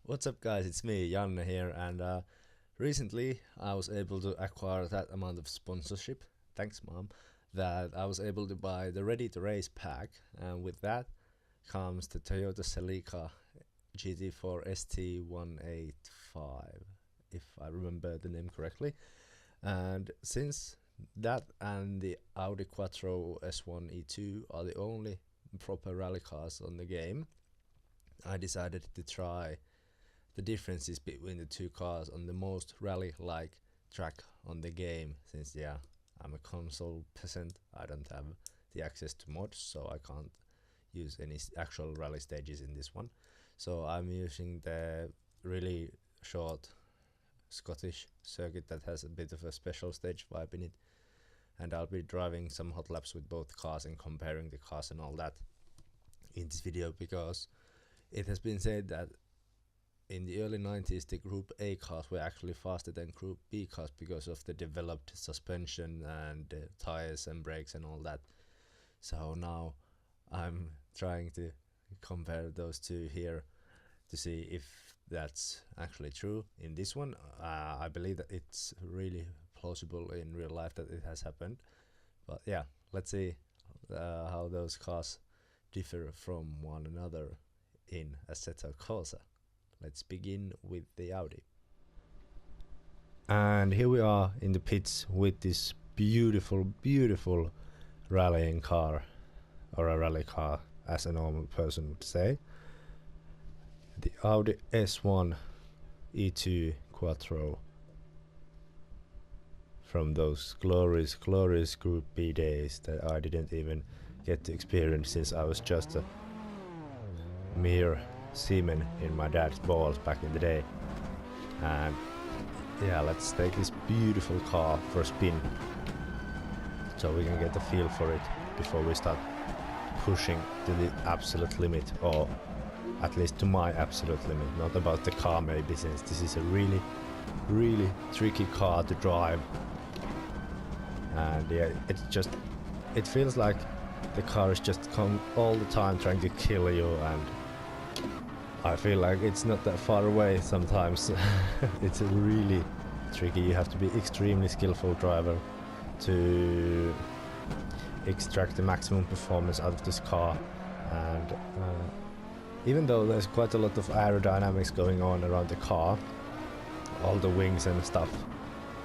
What's up guys, it's me, Janne here, and recently I was able to acquire that amount of sponsorship, thanks mom, that I was able to buy the Ready to Race pack, and with that comes the Toyota Celica GT4 ST185, if I remember the name correctly. And since that and the Audi Quattro S1 E2 are the only proper rally cars on the game, I decided to try the differences between the two cars on the most rally-like track on the game, since I'm a console peasant. I don't have the access to mods, so I can't use any actual rally stages in this one. So I'm using the really short Scottish circuit that has a bit of a special stage vibe in it, and I'll be driving some hot laps with both cars and comparing the cars and all that in this video, because it has been said that in the early 90s the Group A cars were actually faster than Group B cars because of the developed suspension and tires and brakes and all that. So now I'm trying to compare those two here to see if that's actually true in this one. I believe that it's really plausible in real life that it has happened, but yeah, let's see how those cars differ from one another in Assetto Corsa. Let's begin with the Audi. And here we are in the pits with this beautiful rallying car, or a rally car as a normal person would say. The Audi S1 E2 Quattro, from those glorious Group B days that I didn't even get to experience, since I was just a mere semen in my dad's balls back in the day. And yeah, let's take this beautiful car for a spin so we can get the feel for it before we start pushing to the absolute limit, or at least to my absolute limit. Not about the car maybe, since this is a really tricky car to drive. And yeah, it feels like the car is just come all the time trying to kill you, and I feel like it's not that far away sometimes. It's really tricky. You have to be extremely skillful driver to extract the maximum performance out of this car. And even though there's quite a lot of aerodynamics going on around the car, all the wings and stuff,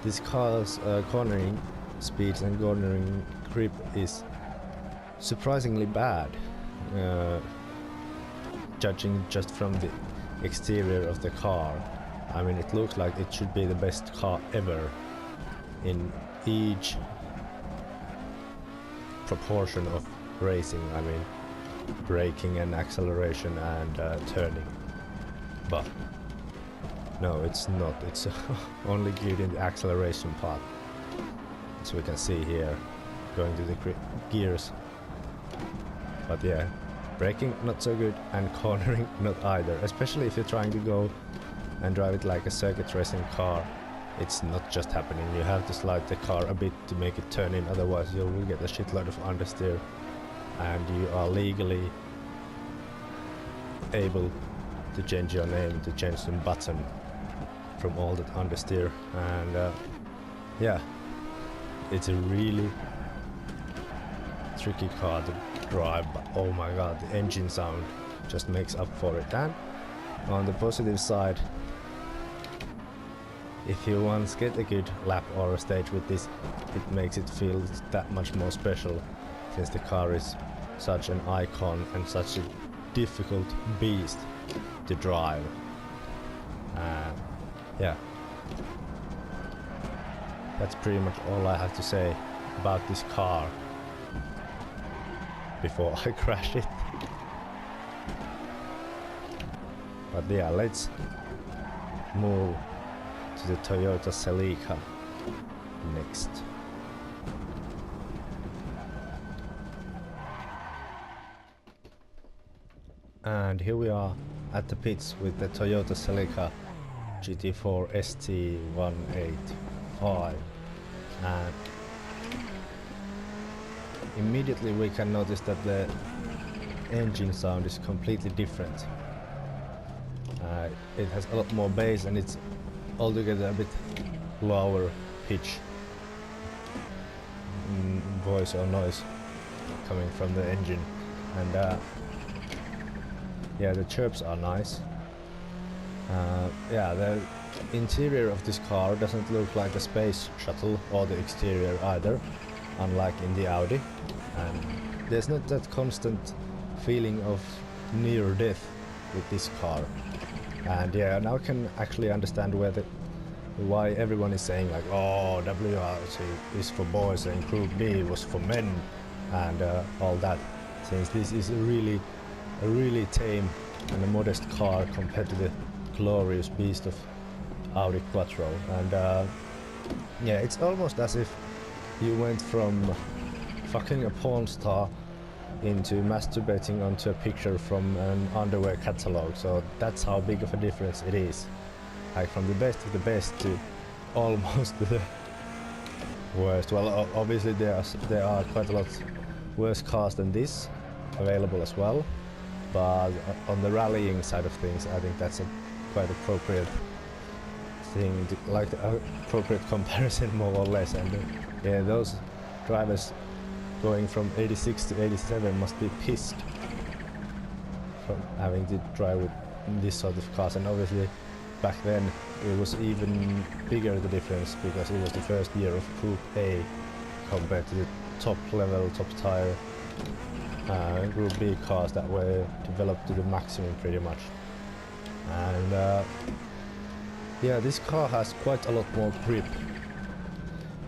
this car's cornering speeds and cornering grip is surprisingly bad, judging just from the exterior of the car. I mean, it looks like it should be the best car ever in each proportion of racing. I mean, braking and acceleration and turning. But no, it's not. It's only good in the acceleration part, as we can see here, going to the gears. But yeah, braking not so good, and cornering not either, especially if you're trying to go and drive it like a circuit racing car. It's not just happening. You have to slide the car a bit to make it turn in, otherwise you will get a shitload of understeer, and you are legally able to change your name, to change some button from all that understeer. And yeah, it's a really tricky car to drive, but oh my god, the engine sound just makes up for it. And on the positive side, if you once get a good lap or a stage with this, it makes it feel that much more special, since the car is such an icon and such a difficult beast to drive. Yeah, that's pretty much all I have to say about this car before I crash it. But yeah, let's move to the Toyota Celica next. And here we are at the pits with the Toyota Celica GT4 ST185, and immediately we can notice that the engine sound is completely different. It has a lot more bass and it's altogether a bit lower pitch voice or noise coming from the engine, and yeah, the chirps are nice. Yeah, the interior of this car doesn't look like a space shuttle, or the exterior either, unlike in the Audi, and there's not that constant feeling of near death with this car. And yeah, now I can actually understand why everyone is saying like, oh, WRC is for boys and Group B was for men, and all that, since this is a really tame and a modest car compared to the glorious beast of Audi Quattro. And yeah, it's almost as if you went from fucking a porn star into masturbating onto a picture from an underwear catalog. So that's how big of a difference it is, like from the best of the best to almost the worst. Well, obviously there are quite a lot worse cars than this available as well, but on the rallying side of things, I think that's a quite appropriate thing, like the appropriate comparison more or less. And yeah, those drivers going from 86 to 87 must be pissed from having to drive with this sort of cars. And obviously back then it was even bigger the difference, because it was the first year of Group A compared to the top level, top tier Group B cars that were developed to the maximum pretty much. And yeah, this car has quite a lot more grip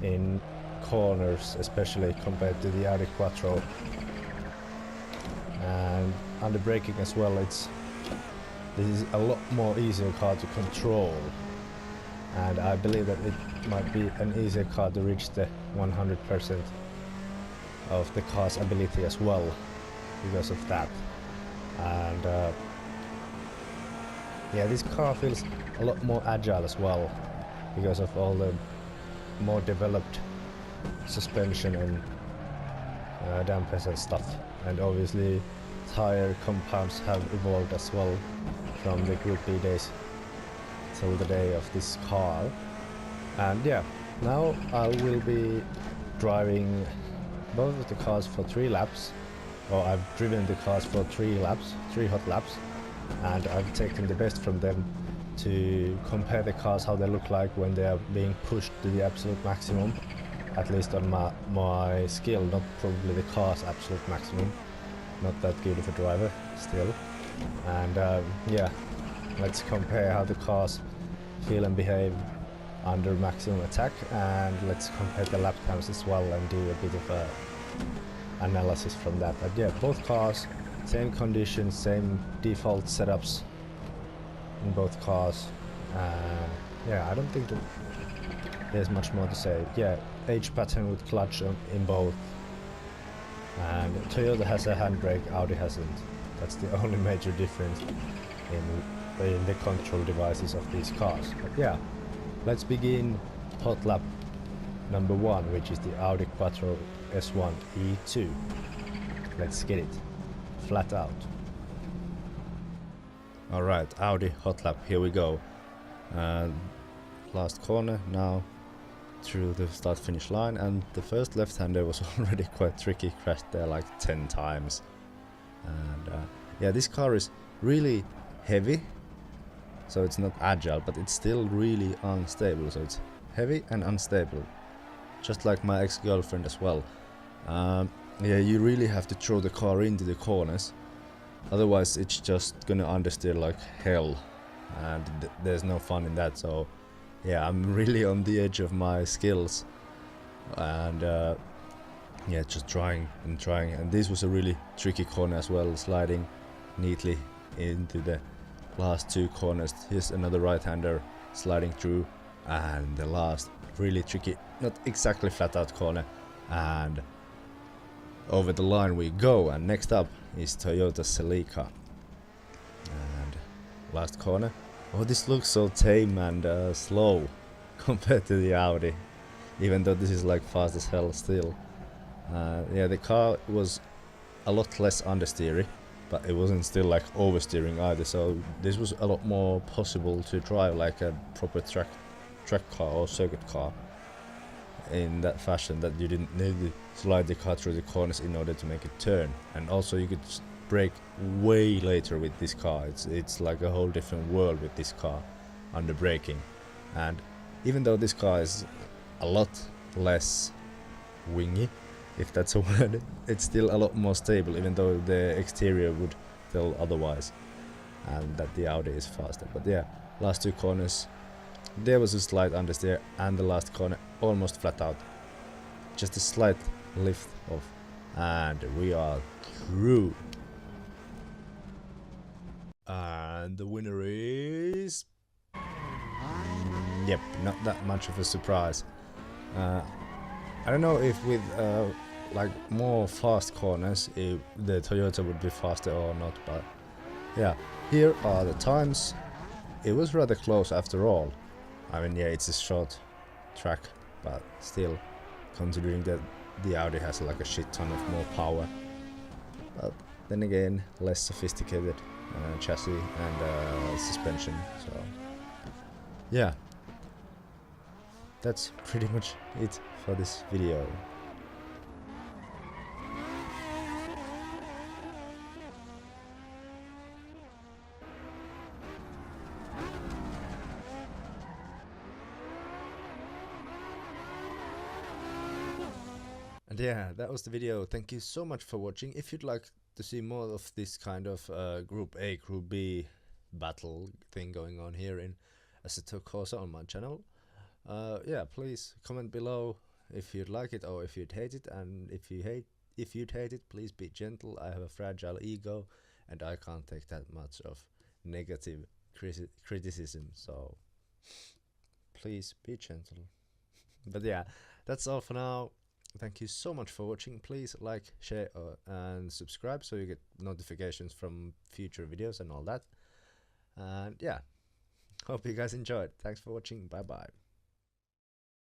in corners, especially compared to the Audi Quattro, and under braking as well. This is a lot more easier car to control, and I believe that it might be an easier car to reach the 100% of the car's ability as well because of that. And yeah, this car feels a lot more agile as well because of all the more developed suspension and dampers and stuff. And obviously tire compounds have evolved as well from the Group B days till the day of this car. And yeah, now I will be driving both of the cars for 3 laps, or I've driven the cars for 3 hot laps, and I've taken the best from them to compare the cars, how they look like when they are being pushed to the absolute maximum, at least on my skill, not probably the car's absolute maximum. Not that good of a driver still. And yeah, let's compare how the cars feel and behave under maximum attack, and let's compare the lap times as well and do a bit of a analysis from that. But yeah, both cars, same conditions, same default setups in both cars. Yeah, I don't think that there's much more to say. Yeah, H pattern with clutch in both, and Toyota has a handbrake, Audi hasn't. That's the only major difference in the control devices of these cars. But yeah, let's begin hot lap number 1, which is the Audi Quattro S1 E2. Let's get it, flat out. Alright, Audi hot lap, here we go. Last corner now through the start finish line, and the first left-hander was already quite tricky, crashed there like 10 times. And yeah, this car is really heavy, so it's not agile, but it's still really unstable. So it's heavy and unstable, just like my ex-girlfriend as well. Yeah, you really have to throw the car into the corners, otherwise it's just gonna understeer like hell, and there's no fun in that. So yeah, I'm really on the edge of my skills, and yeah, just trying, and this was a really tricky corner as well, sliding neatly into the last 2 corners. Here's another right-hander sliding through, and the last really tricky, not exactly flat out corner, and over the line we go. And next up is Toyota Celica, and last corner. Oh, this looks so tame and slow compared to the Audi, even though this is like fast as hell still. Yeah, the car was a lot less understeery, but it wasn't still like oversteering either, so this was a lot more possible to drive like a proper track car or circuit car in that fashion, that you didn't need to slide the car through the corners in order to make it turn. And also you could brake way later with this car. It's like a whole different world with this car under braking. And even though this car is a lot less wingy, if that's a word, it's still a lot more stable, even though the exterior would tell otherwise, and that the Audi is faster. But yeah, last two corners there was a slight understeer, and the last corner almost flat out, just a slight lift off, and we are through. And the winner is, yep, not that much of a surprise. I don't know if with like more fast corners if the Toyota would be faster or not, but yeah, here are the times. It was rather close after all. I mean, yeah, it's a short track, but still, considering that the Audi has like a shit ton of more power, but then again, less sophisticated chassis and suspension, so yeah, that's pretty much it for this video. And yeah, that was the video. Thank you so much for watching. If you'd like to see more of this kind of Group A, Group B battle thing going on here in Assetto Corsa on my channel, yeah, please comment below if you'd like it or if you'd hate it. And if you'd hate it, please be gentle. I have a fragile ego and I can't take that much of negative criticism, so please be gentle. But yeah, that's all for now. Thank you so much for watching. Please like, share and subscribe so you get notifications from future videos and all that. And yeah, hope you guys enjoyed. Thanks for watching. Bye bye.